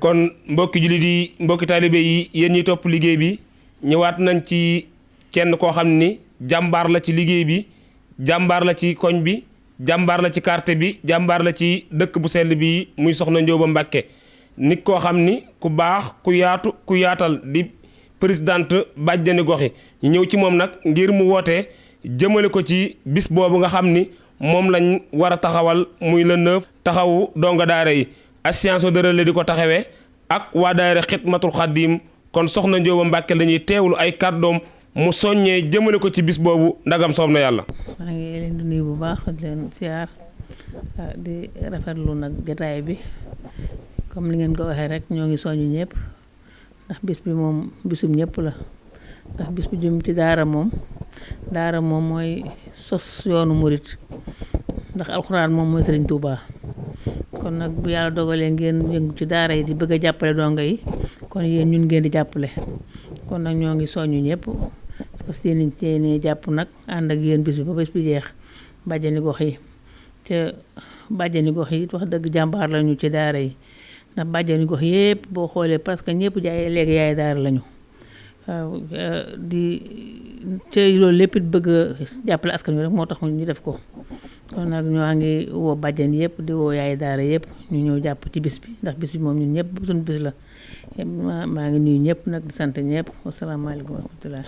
kon mbokki jullit yi mbokki taalibe yi yéen ñi topp liggéey bi ñëwaat nañ ci kenn koo xam ni jàmbaar la ci liggéey bi jàmbaar la ci koñ bi jàmbaar la ci quartier bi jàmbaar la ci dëkk bu sell bi muy soxna Njóoba Mbàkke nit koo xam ni ku baax ku yaatu ku yaatal di présidente bàjjani gox yi ñu ñëw ci moom nag ngir mu wootee jëmale ko ci bis boobu nga xam ni moom lañ war a taxawal muy le 9 taxawu donga daara yi association de relais di ko taxawee ak waa daayira Xidmatul Xaadim kon soxna Njóoba Mbàkke la ñuy teewlu ay kàddoom mu soññee jëmale ko ci bis boobu ndagam soob na yàlla. maa ngi leen di nuyu bu baax di leen siyaar di rafetlu nag jotaay bi comme li ngeen ko waxee rek ñoo ngi soññu ñëpp ndax bis bi moom bisum ñëpp la ndax bis bi jëm ci daara moom mooy sos yoonu murit ndax alxuraan moom mooy Sëriñ Tuubaa kon nag bu yàlla dogalee ngeen yëngu ci daara yi di bëgg a jàppale donga yi kon yéen ñun ngeen di jàppale kon nag ñoo ngi soññu ñëpp parce que yéen jàpp nag ànd ak yéen bis bi ba bés bi jeex bàjjani gox yi te bàjjani gox yi wax dëgg jàmbaar lañu ci daara yi ndax bàjjani gox yëpp boo xoolee parce que ñëpp jaay léegi yaay daara lañu waaw di te loolu lépp it bëgg a jàppale askan wi rek moo tax ñu def ko kon nag ñoo ngi woo bàjjan yëpp di woo yaay daara yëpp ñu ñëw jàpp ci bis bi ndax bis bi moom ñun ñëpp suñu bis la maa ngi nuyu ñëpp nag di sant ñëpp wasalaamaaleykum wa rahmatulah.